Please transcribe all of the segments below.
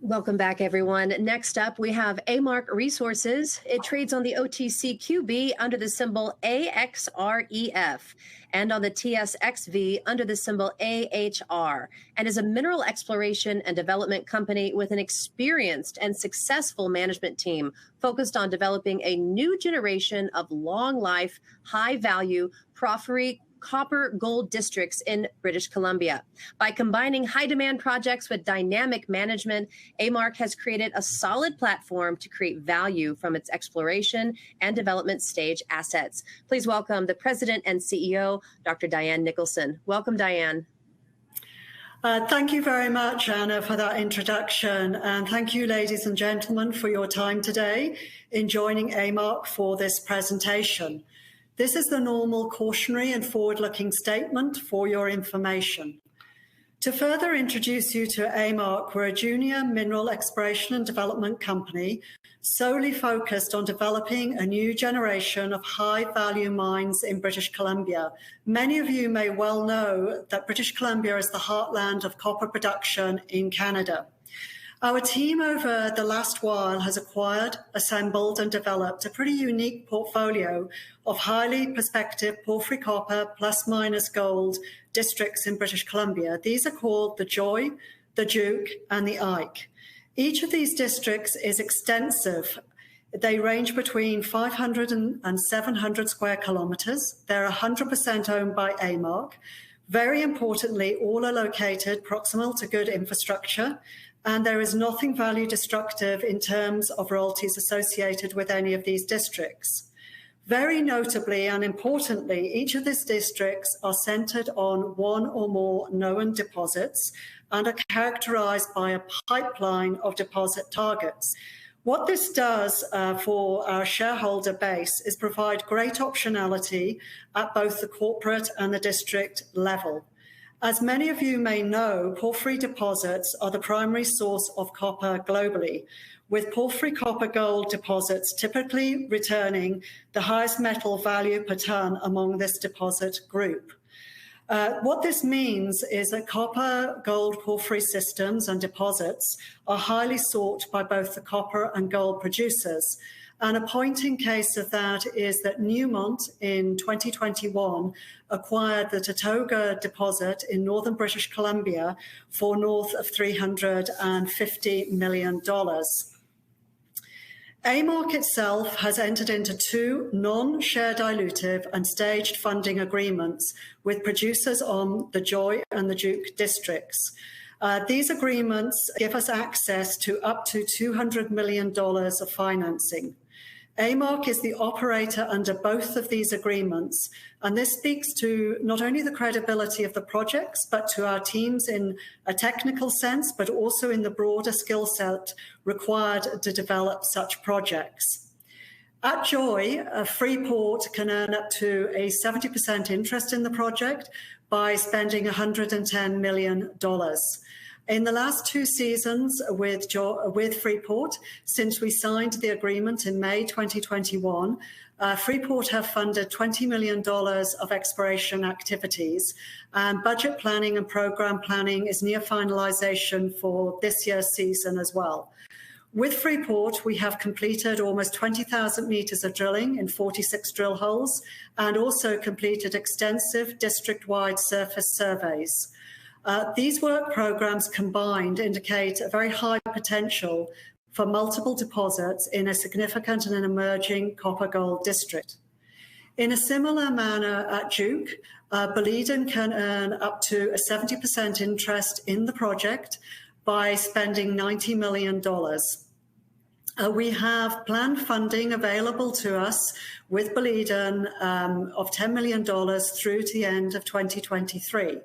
Welcome back, everyone. Next up, we have Amarc Resources. It trades on the OTCQB under the symbol AXREF and on the TSXV under the symbol AHR, and is a mineral exploration and development company with an experienced and successful management team focused on developing a new generation of long-life, high-value porphyry copper gold districts in British Columbia. By combining high-demand projects with dynamic management, Amarc has created a solid platform to create value from its exploration and development stage assets. Please welcome the President and CEO, Dr. Diane Nicolson. Welcome, Diane. Thank you very much, Anna, for that introduction. And thank you, ladies and gentlemen, for your time today in joining Amarc for this presentation. This is the normal cautionary and forward-looking statement for your information. To further introduce you to Amarc, we're a junior mineral exploration and development company solely focused on developing a new generation of high-value mines in British Columbia. Many of you may well know that British Columbia is the heartland of copper production in Canada. Our team over the last while has acquired, assembled and developed a pretty unique portfolio of highly prospective porphyry copper plus minus gold districts in British Columbia. These are called the Joy, the Duke and the Ike. Each of these districts is extensive. They range between 500 and 700 square kilometres. They're 100% owned by Amarc. Very importantly, all are located proximal to good infrastructure, and there is nothing value destructive in terms of royalties associated with any of these districts. Very notably and importantly, each of these districts are centred on one or more known deposits and are characterised by a pipeline of deposit targets. What this does for our shareholder base is provide great optionality at both the corporate and the district level. As many of you may know, porphyry deposits are the primary source of copper globally, with porphyry copper gold deposits typically returning the highest metal value per tonne among this deposit group. What this means is that copper gold porphyry systems and deposits are highly sought by both the copper and gold producers. And a point in case of that is that Newmont in 2021 acquired the Tatoga deposit in northern British Columbia for north of $350 million. Amarc itself has entered into 2 non-share dilutive and staged funding agreements with producers on the Joy and the Duke districts. These agreements give us access to up to $200 million of financing. Amarc is the operator under both of these agreements, and this speaks to not only the credibility of the projects, but to our teams in a technical sense, but also in the broader skill set required to develop such projects. At Joy, Freeport can earn up to a 70% interest in the project by spending $110 million. In the last 2 seasons with Freeport, since we signed the agreement in May 2021, Freeport have funded $20 million of exploration activities, and budget planning and program planning is near finalization for this year's season as well. With Freeport, we have completed almost 20,000 metres of drilling in 46 drill holes and also completed extensive district-wide surface surveys. These work programs combined indicate a very high potential for multiple deposits in a significant and an emerging copper-gold district. In a similar manner at Duke, Boliden can earn up to a 70% interest in the project by spending $90 million. We have planned funding available to us with Boliden of $10 million through to the end of 2023.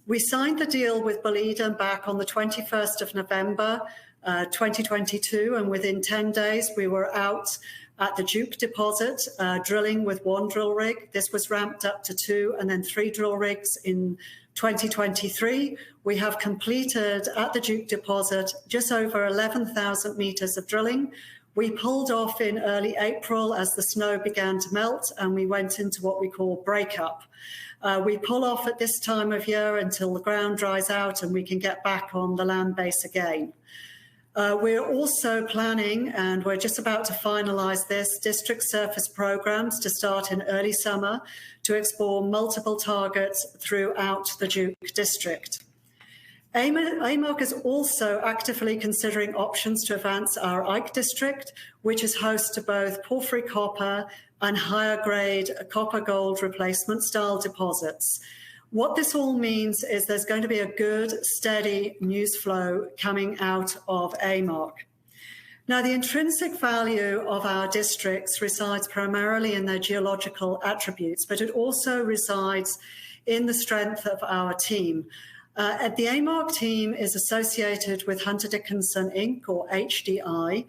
We signed the deal with Boliden back on the 21st of November 2022, and within 10 days we were out at the Duke deposit drilling with 1 drill rig. This was ramped up to 2 and then 3 drill rigs in 2023. We have completed at the Duke deposit just over 11,000 metres of drilling. We pulled off in early April as the snow began to melt, and we went into what we call breakup. We pull off at this time of year until the ground dries out and we can get back on the land base again. We're also planning, and we're just about to finalise this, district surface programmes to start in early summer to explore multiple targets throughout the Duke district. Amarc is also actively considering options to advance our Ike district, which is host to both porphyry copper and higher grade copper gold replacement style deposits. What this all means is there's going to be a good, steady news flow coming out of Amarc. Now, the intrinsic value of our districts resides primarily in their geological attributes, but it also resides in the strength of our team. The Amarc team is associated with Hunter Dickinson Inc., or HDI.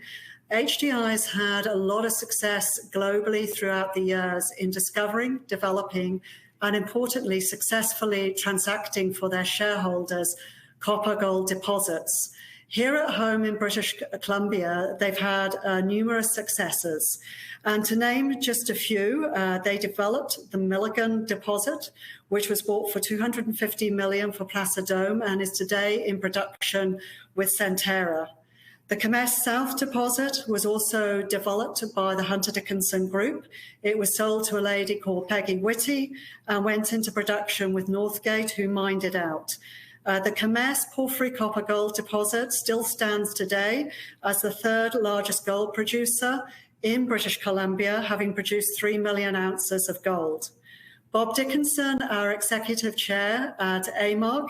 HDI has had a lot of success globally throughout the years in discovering, developing, and importantly, successfully transacting for their shareholders copper gold deposits. Here at home in British Columbia, they've had numerous successes. And to name just a few, they developed the Milligan deposit, which was bought for $250 million for Placer Dome and is today in production with Centerra. The Kemess South deposit was also developed by the Hunter Dickinson Group. It was sold to a lady called Peggy Whitty and went into production with Northgate, who mined it out. The Kemess porphyry copper gold deposit still stands today as the third largest gold producer in British Columbia, having produced 3 million ounces of gold. Bob Dickinson, our executive chair at Amarc,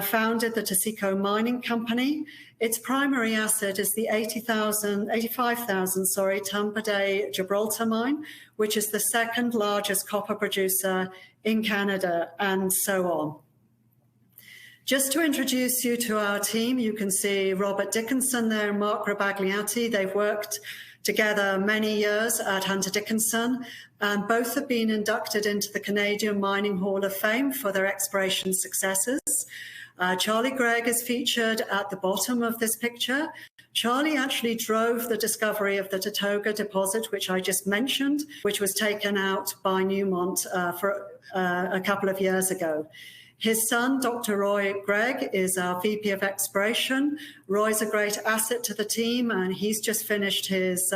founded the Taseko Mining Company. Its primary asset is the 85,000 ton per day Gibraltar mine, which is the second largest copper producer in Canada, and so on. Just to introduce you to our team, you can see Robert Dickinson there and Mark Rabagliati. They've worked together many years at Hunter Dickinson, and both have been inducted into the Canadian Mining Hall of Fame for their exploration successes. Charlie Gregg is featured at the bottom of this picture. Charlie actually drove the discovery of the Tatoga deposit, which I just mentioned, which was taken out by Newmont for a couple of years ago. His son, Dr. Roy Gregg, is our VP of Exploration. Roy's a great asset to the team, and he's just finished his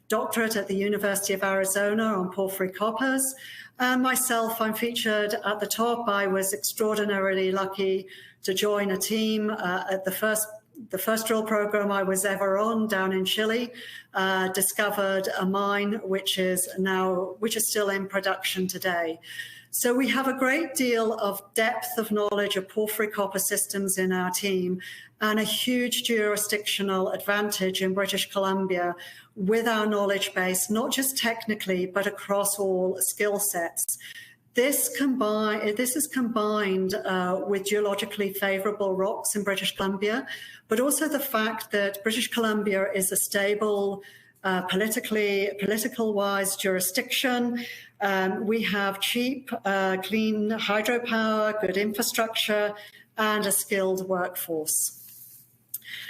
doctorate at the University of Arizona on porphyry coppers. And myself, I'm featured at the top. I was extraordinarily lucky to join a team at the first drill program I was ever on down in Chile, discovered a mine which is still in production today. So we have a great deal of depth of knowledge of porphyry copper systems in our team and a huge jurisdictional advantage in British Columbia with our knowledge base, not just technically, but across all skill sets. This is combined with geologically favourable rocks in British Columbia, but also the fact that British Columbia is a stable, political-wise jurisdiction. We have cheap, clean hydropower, good infrastructure, and a skilled workforce.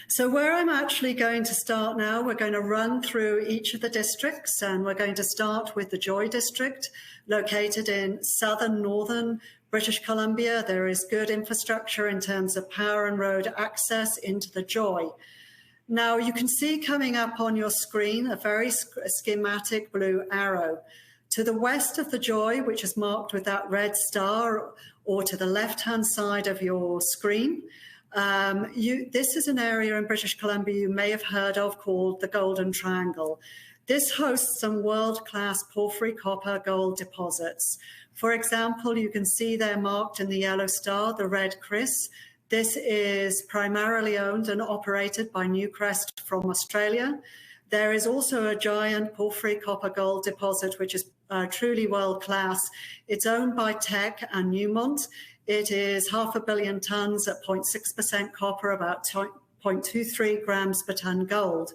So where I'm actually going to start now, we're going to run through each of the districts, and we're going to start with the Joy district, located in northern British Columbia. There is good infrastructure in terms of power and road access into the Joy. Now, you can see coming up on your screen a very schematic blue arrow. To the west of the Joy, which is marked with that red star, or to the left-hand side of your screen, this is an area in British Columbia you may have heard of called the Golden Triangle. This hosts some world-class porphyry copper gold deposits. For example, you can see they're marked in the yellow star, the red Chris. This is primarily owned and operated by Newcrest from Australia. There is also a giant porphyry copper gold deposit, which is truly world-class. It's owned by Teck and Newmont. It is 500 million tons at 0.6% copper, about 0.23 grams per ton gold.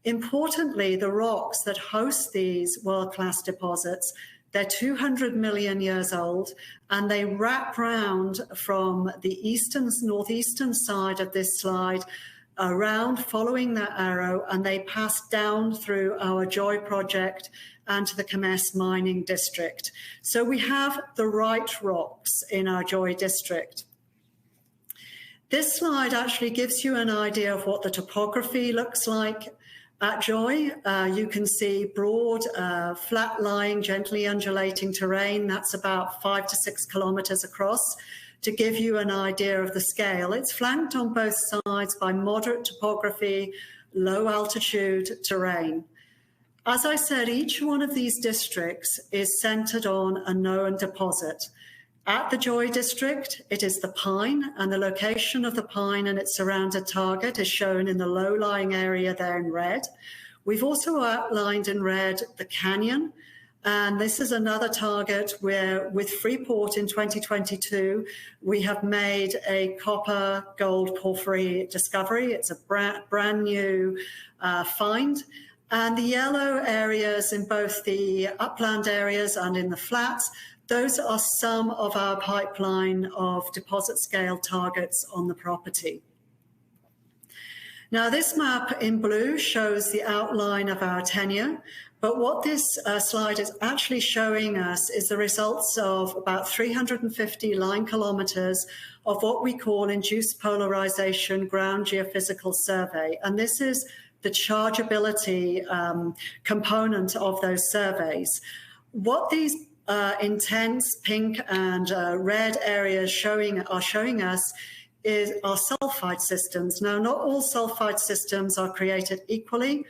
Importantly, the rocks that host these world-class deposits, they're 200 million years old, and they wrap round from the northeastern side of this slide around following that arrow, and they pass down through our Joy project and to the Kemess mining district. So we have the right rocks in our Joy district. This slide actually gives you an idea of what the topography looks like at Joy. You can see broad, flat-lying, gently undulating terrain. That's about 5 to 6 kilometers across, to give you an idea of the scale. It's flanked on both sides by moderate topography, low altitude terrain. As I said, each one of these districts is centered on a known deposit. At the Joy district, it is the Pine, and the location of the Pine and its surrounded target is shown in the low-lying area there in red. We've also outlined in red the Canyon, and this is another target where, with Freeport in 2022, we have made a copper gold porphyry discovery. It's a brand new find. And the yellow areas in both the upland areas and in the flats, those are some of our pipeline of deposit scale targets on the property. Now, this map in blue shows the outline of our tenure, but what this slide is actually showing us is the results of about 350 line kilometers of what we call induced polarization ground geophysical survey. And this is the chargeability component of those surveys. What these intense pink and red areas are showing us are sulfide systems. Now, not all sulfide systems are created equally.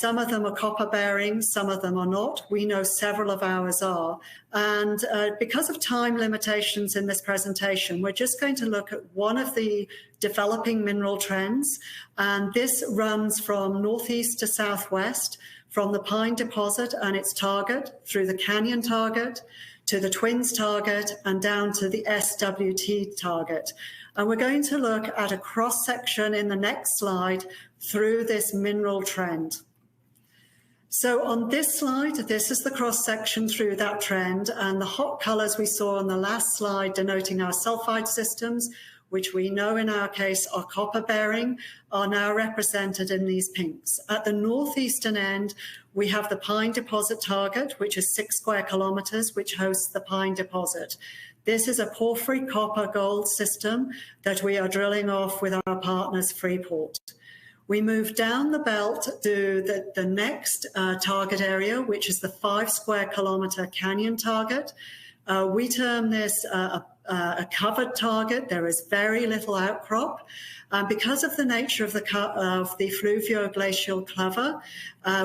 Some of them are copper bearing, some of them are not. We know several of ours are. And because of time limitations in this presentation, we're just going to look at one of the developing mineral trends. And this runs from northeast to southwest, from the Pine deposit and its target, through the Canyon target, to the Twins target, and down to the SWT target. And we're going to look at a cross-section in the next slide through this mineral trend. So on this slide, this is the cross-section through that trend, and the hot colors we saw on the last slide denoting our sulfide systems, which we know in our case are copper bearing, are now represented in these pinks. At the northeastern end, we have the Pine deposit target, which is 6 square kilometers, which hosts the Pine deposit. This is a porphyry copper gold system that we are drilling off with our partners Freeport. We move down the belt to the next target area, which is the 5 square kilometer Canyon target. We term this a covered target. There is very little outcrop. Because of the nature of the fluvio-glacial cover,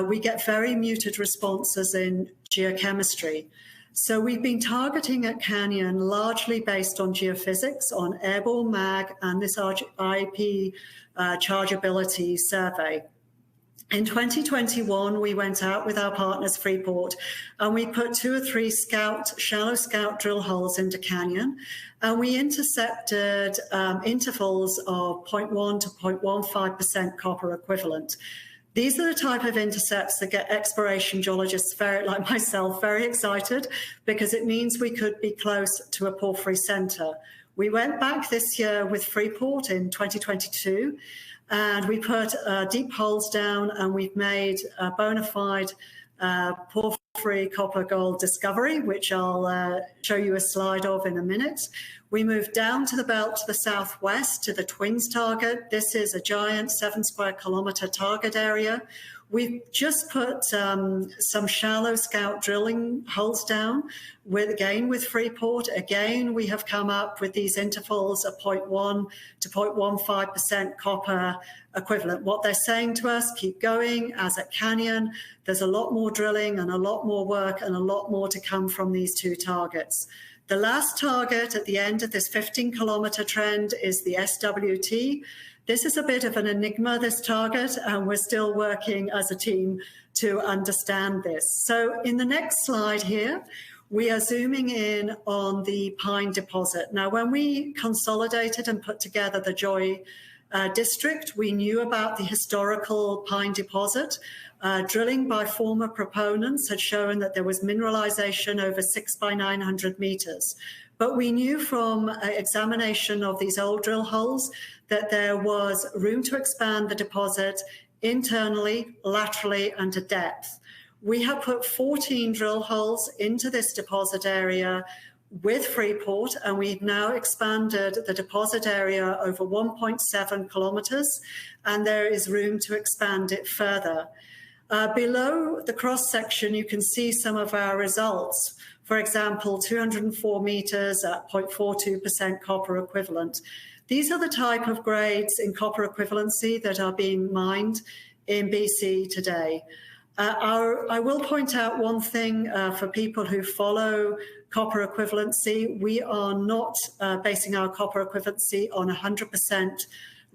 we get very muted responses in geochemistry. So we've been targeting at Canyon largely based on geophysics, on airborne mag, and this IP chargeability survey. In 2021, we went out with our partners Freeport, and we put 2 or 3 shallow scout drill holes into Canyon, and we intercepted intervals of 0.1 to 0.15% copper equivalent. These are the type of intercepts that get exploration geologists like myself very excited, because it means we could be close to a porphyry center. We went back this year with Freeport in 2022, and we put deep holes down, and we've made a bona fide porphyry copper gold discovery, which I'll show you a slide of in a minute. We moved down to the belt to the southwest to the Twins target. This is a giant 7 square kilometer target area. We've just put some shallow scout drilling holes down with Freeport. Again, we have come up with these intervals of 0.1 to 0.15% copper equivalent. What they're saying to us, keep going. As at Canyon, there's a lot more drilling and a lot more work and a lot more to come from these 2 targets. The last target at the end of this 15-kilometer trend is the SWT. This is a bit of an enigma, this target, and we're still working as a team to understand this. So in the next slide here, we are zooming in on the Pine deposit. Now, when we consolidated and put together the Joy district, we knew about the historical Pine deposit. Drilling by former proponents had shown that there was mineralization over 6 by 900 meters. But we knew from examination of these old drill holes that there was room to expand the deposit internally, laterally, and to depth. We have put 14 drill holes into this deposit area with Freeport, and we've now expanded the deposit area over 1.7 kilometres, and there is room to expand it further. Below the cross-section, you can see some of our results. For example, 204 metres at 0.42% copper equivalent. These are the type of grades in copper equivalency that are being mined in BC today. I will point out one thing for people who follow copper equivalency. We are not basing our copper equivalency on 100%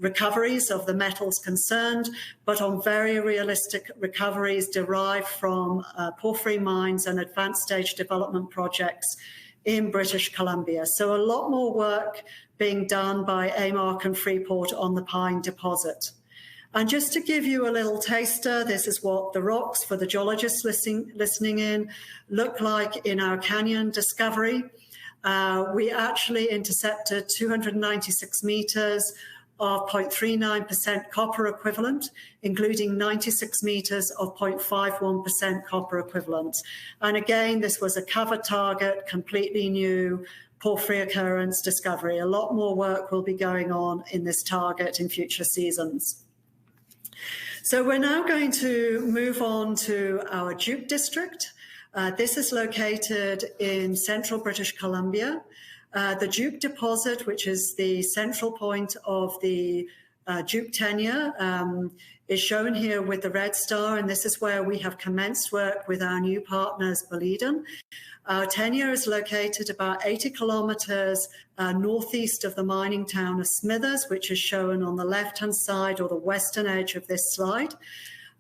recoveries of the metals concerned, but on very realistic recoveries derived from porphyry mines and advanced stage development projects in British Columbia. So a lot more work being done by Amarc and Freeport on the Pine deposit. And just to give you a little taster, this is what the rocks, for the geologists listening in, look like in our canyon discovery. We actually intercepted 296 metres of 0.39% copper equivalent, including 96 metres of 0.51% copper equivalent. And again, this was a covered target, completely new porphyry occurrence discovery. A lot more work will be going on in this target in future seasons. So we're now going to move on to our Duke district. This is located in central British Columbia. The Duke deposit, which is the central point of the Duke tenure, is shown here with the red star, and this is where we have commenced work with our new partners, Boliden. Our tenure is located about 80 kilometres northeast of the mining town of Smithers, which is shown on the left-hand side or the western edge of this slide.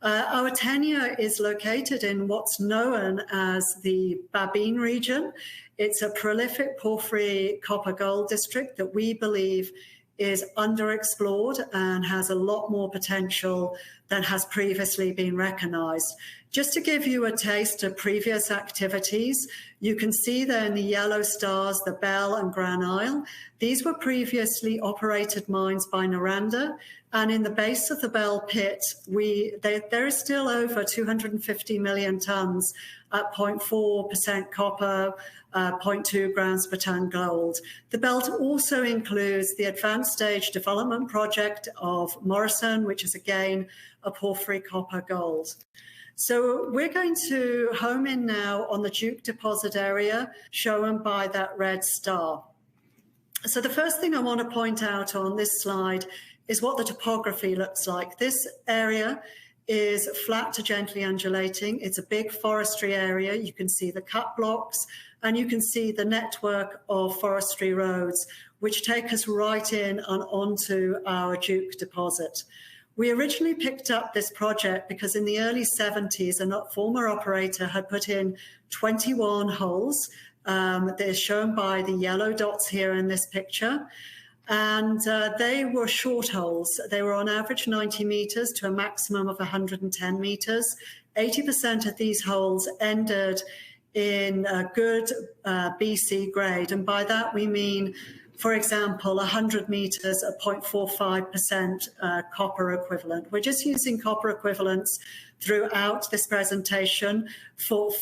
Our tenure is located in what's known as the Babine region. It's a prolific porphyry copper gold district that we believe is underexplored and has a lot more potential than has previously been recognized. Just to give you a taste of previous activities, you can see there in the yellow stars, the Bell and Grand Isle. These were previously operated mines by Noranda, and in the base of the Bell pit, there is still over 250 million tonnes at 0.4% copper, 0.2 grams per tonne gold. The belt also includes the advanced stage development project of Morrison, which is again a porphyry copper gold. So we're going to home in now on the Duke deposit area shown by that red star. So the first thing I want to point out on this slide is what the topography looks like. This area is flat to gently undulating. It's a big forestry area. You can see the cut blocks and you can see the network of forestry roads, which take us right in and onto our Duke deposit. We originally picked up this project because in the early 70s, a former operator had put in 21 holes. They're shown by the yellow dots here in this picture. And they were short holes. They were on average 90 metres to a maximum of 110 metres. 80% of these holes ended in a good BC grade. And by that we mean, for example, 100 metres at 0.45% copper equivalent. We're just using copper equivalents throughout this presentation for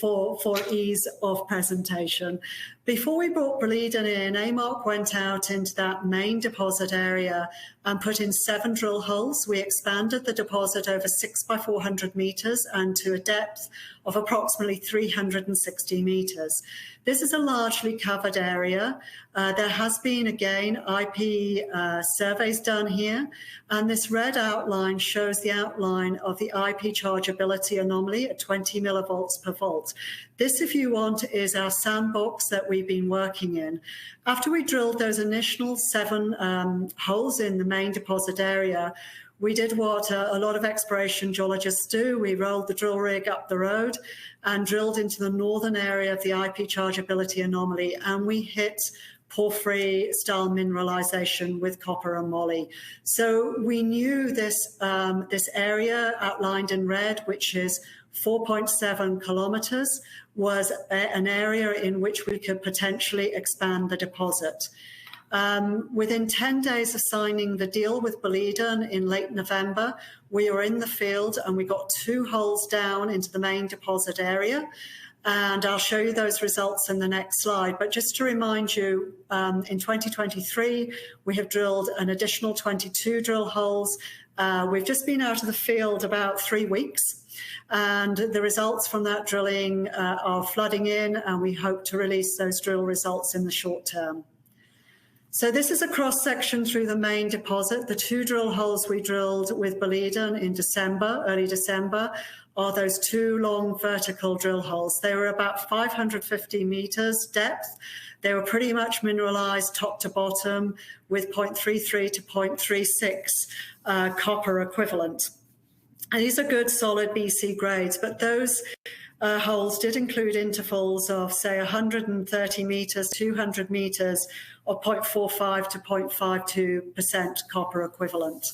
ease of presentation. Before we brought Boliden in, Amarc went out into that main deposit area and put in 7 drill holes. We expanded the deposit over 6 by 400 metres and to a depth of approximately 360 metres. This is a largely covered area. There has been, again, IP surveys done here, and this red outline shows the outline of the IP chargeability anomaly at 20 millivolts per volt. This, if you want, is our sandbox that we've been working in. After we drilled those initial 7 holes in the main deposit area, we did what a lot of exploration geologists do. We rolled the drill rig up the road and drilled into the northern area of the IP chargeability anomaly, and we hit porphyry style mineralization with copper and moly. So we knew this, this area outlined in red, which is 4.7 kilometers, was an area in which we could potentially expand the deposit. Within 10 days of signing the deal with Boliden in late November, we were in the field and we got 2 holes down into the main deposit area. and I'll show you those results in the next slide. But just to remind you, in 2023, we have drilled an additional 22 drill holes. We've just been out of the field about 3 weeks, and the results from that drilling are flooding in, and we hope to release those drill results in the short term. So this is a cross-section through the main deposit. The 2 drill holes we drilled with Boliden in December, early December, are those 2 long vertical drill holes. They were about 550 meters depth. They were pretty much mineralized top to bottom with 0.33 to 0.36 copper equivalent. And these are good solid BC grades, but those holes did include intervals of, say, 130 meters, 200 meters, or 0.45 to 0.52% copper equivalent.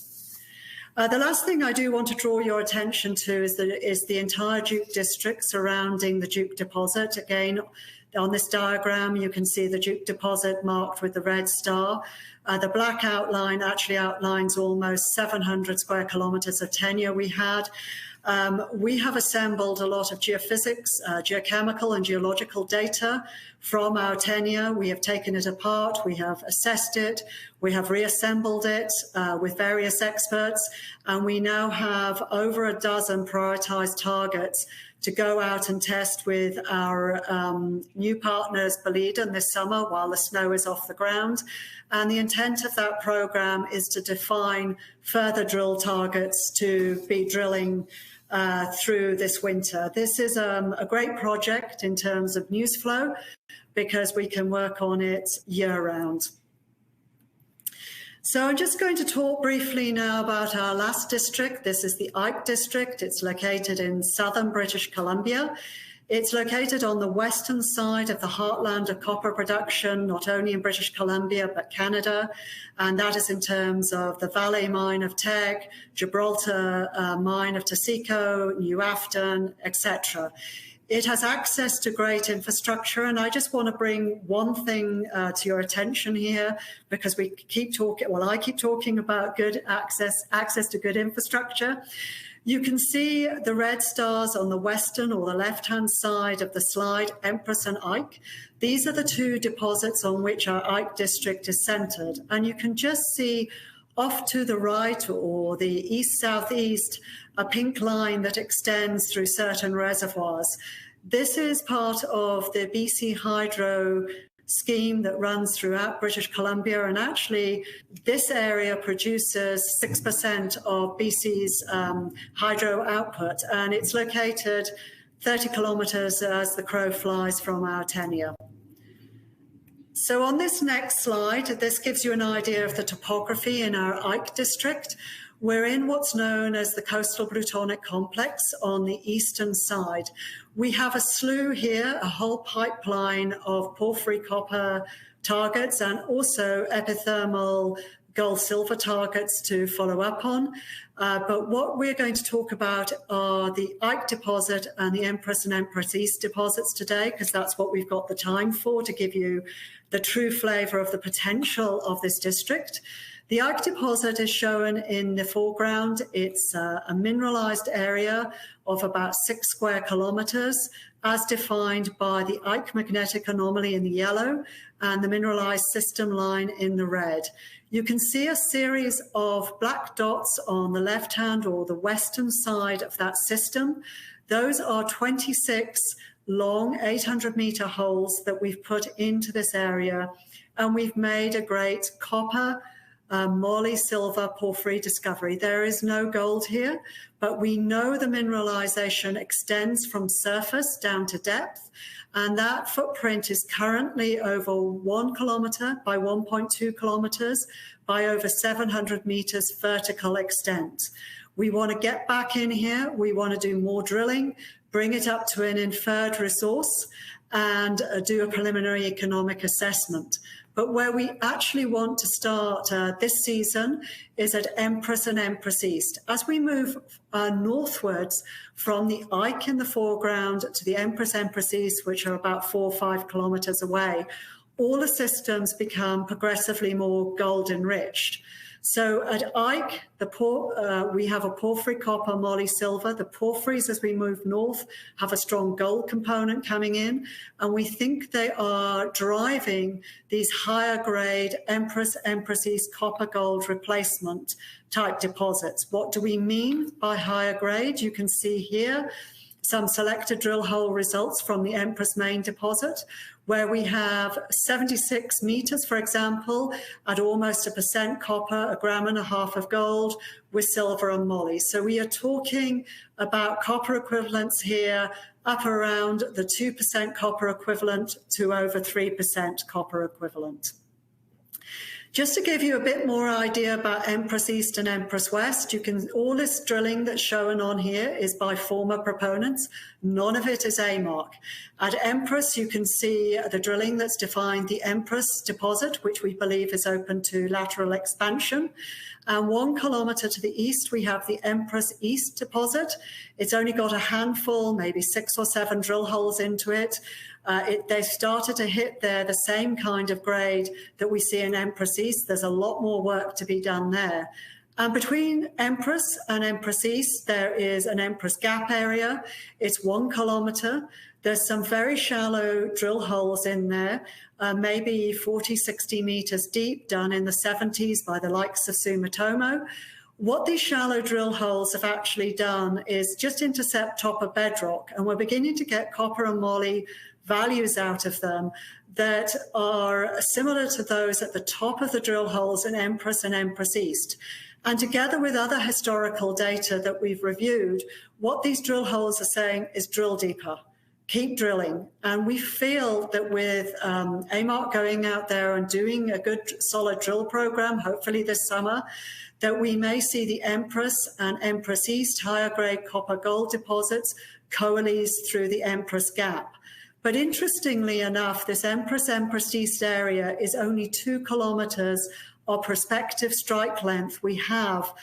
The last thing I do want to draw your attention to is the entire Duke district surrounding the Duke deposit. Again, on this diagram, you can see the Duke deposit marked with the red star. The black outline actually outlines almost 700 square kilometers of tenure we had. We have assembled a lot of geophysics, geochemical and geological data from our tenure. We have taken it apart, we have assessed it, we have reassembled it with various experts, and we now have over a dozen prioritized targets to go out and test with our new partners, Boliden, this summer while the snow is off the ground. And the intent of that program is to define further drill targets to be drilling through this winter. This is a great project in terms of news flow because we can work on it year-round. So I'm just going to talk briefly now about our last district. This is the Ike district. It's located in southern British Columbia. It's located on the western side of the heartland of copper production, not only in British Columbia, but Canada. And that is in terms of the Valley mine of Teck, Gibraltar mine of Taseko, New Afton, etc. It has access to great infrastructure, and I just want to bring one thing to your attention here, because we keep talking, well, I keep talking about good access to good infrastructure. You can see the red stars on the western or the left-hand side of the slide, Empress and Ike. These are the 2 deposits on which our Ike district is centered, and you can just see off to the right or the east-southeast, a pink line that extends through certain reservoirs. This is part of the BC Hydro scheme that runs throughout British Columbia, and actually this area produces 6% of BC's hydro output, and it's located 30 kilometres as the crow flies from our tenure. So on this next slide, this gives you an idea of the topography in our Ike district. We're in what's known as the Coastal Plutonic Complex on the eastern side. We have a slew here, a whole pipeline of porphyry copper targets and also epithermal gold-silver targets to follow up on. But what we're going to talk about are the Ike deposit and the Empress and Empress East deposits today, because that's what we've got the time for, to give you the true flavour of the potential of this district. The Ike deposit is shown in the foreground. It's a mineralized area of about 6 square kilometers, as defined by the Ike magnetic anomaly in the yellow and the mineralized system line in the red. You can see a series of black dots on the left-hand or the western side of that system. Those are 26 long 800-meter holes that we've put into this area, and we've made a great copper, moly, silver, porphyry discovery. There is no gold here, but we know the mineralization extends from surface down to depth, and that footprint is currently over 1 kilometer by 1.2 kilometers by over 700 meters vertical extent. We want to get back in here. We want to do more drilling, bring it up to an inferred resource, and do a preliminary economic assessment. But where we actually want to start this season is at Empress and Empress East. As we move northwards from the Ike in the foreground to the Empress, Empress East, which are about 4 or 5 kilometers away, all the systems become progressively more gold enriched. So at Ike, we have a porphyry, copper, moly, silver. The porphyries, as we move north, have a strong gold component coming in, and we think they are driving these higher grade Empress East copper gold replacement type deposits. What do we mean by higher grade? You can see here some selected drill hole results from the Empress main deposit, where we have 76 meters, for example, at almost 1% copper, 1.5 grams of gold with silver and moly. So we are talking about copper equivalents here up around the 2% copper equivalent to over 3% copper equivalent. Just to give you a bit more idea about Empress East and Empress West, all this drilling that's shown on here is by former proponents. None of it is Amarc. At Empress, you can see the drilling that's defined the Empress deposit, which we believe is open to lateral expansion. And 1 kilometre to the east, we have the Empress East deposit. It's only got a handful, maybe 6 or 7 drill holes into it. They've started to hit there the same kind of grade that we see in Empress East. There's a lot more work to be done there. And between Empress and Empress East, there is an Empress Gap area. It's 1 kilometre. There's some very shallow drill holes in there, maybe 40, 60 meters deep, done in the 70s by the likes of Sumitomo. What these shallow drill holes have actually done is just intercept top of bedrock, and we're beginning to get copper and moly values out of them that are similar to those at the top of the drill holes in Empress and Empress East. And together with other historical data that we've reviewed, what these drill holes are saying is drill deeper, keep drilling. And we feel that with Amarc going out there and doing a good solid drill program, hopefully this summer, that we may see the Empress and Empress East higher grade copper gold deposits coalesce through the Empress Gap. But interestingly enough, this Empress East area is only 2 kilometres of prospective strike length we have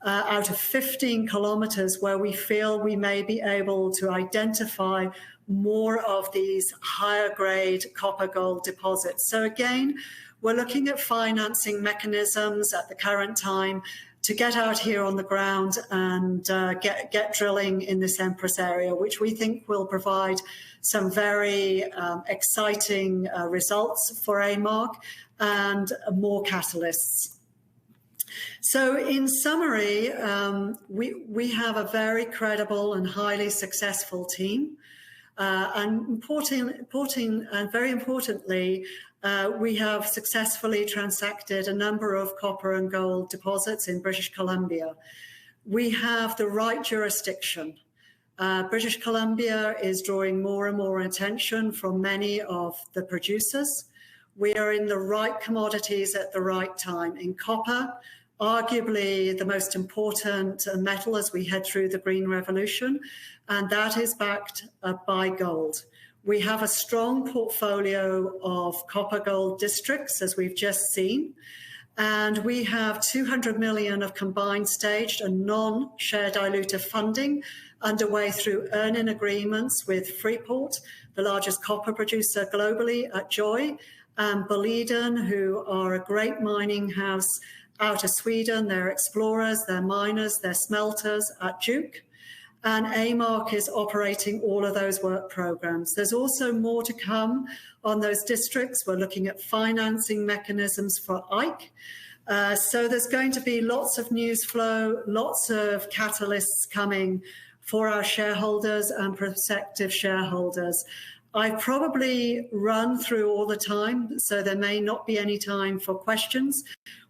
out of 15 kilometres where we feel we may be able to identify more of these higher grade copper gold deposits. So again, we're looking at financing mechanisms at the current time to get out here on the ground and get drilling in this Empress area, which we think will provide some very exciting results for Amarc and more catalysts. So in summary, we have a very credible and highly successful team. And very importantly, we have successfully transacted a number of copper and gold deposits in British Columbia. We have the right jurisdiction. British Columbia is drawing more and more attention from many of the producers. We are in the right commodities at the right time. In copper, arguably the most important metal as we head through the Green Revolution, and that is backed by gold. We have a strong portfolio of copper gold districts, as we've just seen, and we have 200 million of combined staged and non-share dilutive funding underway through earn-in agreements with Freeport, the largest copper producer globally at Joy, and Boliden, who are a great mining house out of Sweden. They're explorers, they're miners, they're smelters at Duke. And Amarc is operating all of those work programs. There's also more to come on those districts. We're looking at financing mechanisms for Ike. So there's going to be lots of news flow, lots of catalysts coming for our shareholders and prospective shareholders. I've probably run through all the time, so there may not be any time for questions.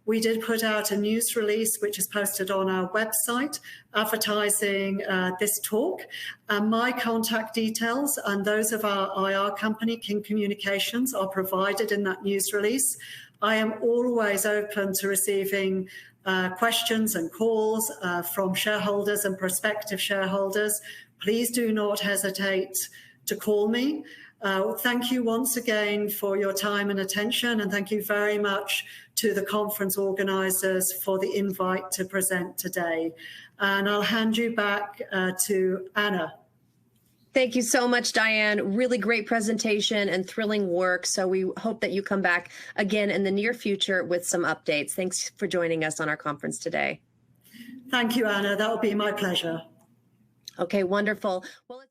We did put out a news release, which is posted on our website, advertising this talk. My contact details and those of our IR company, King Communications, are provided in that news release. I am always open to receiving questions and calls from shareholders and prospective shareholders. Please do not hesitate to call me. Thank you once again for your time and attention, and thank you very much to the conference organisers for the invite to present today. And I'll hand you back to Anna. Thank you so much, Diane. Really great presentation and thrilling work. So we hope that you come back again in the near future with some updates. Thanks for joining us on our conference today. Thank you, Anna. That will be my pleasure. Okay, wonderful. Well,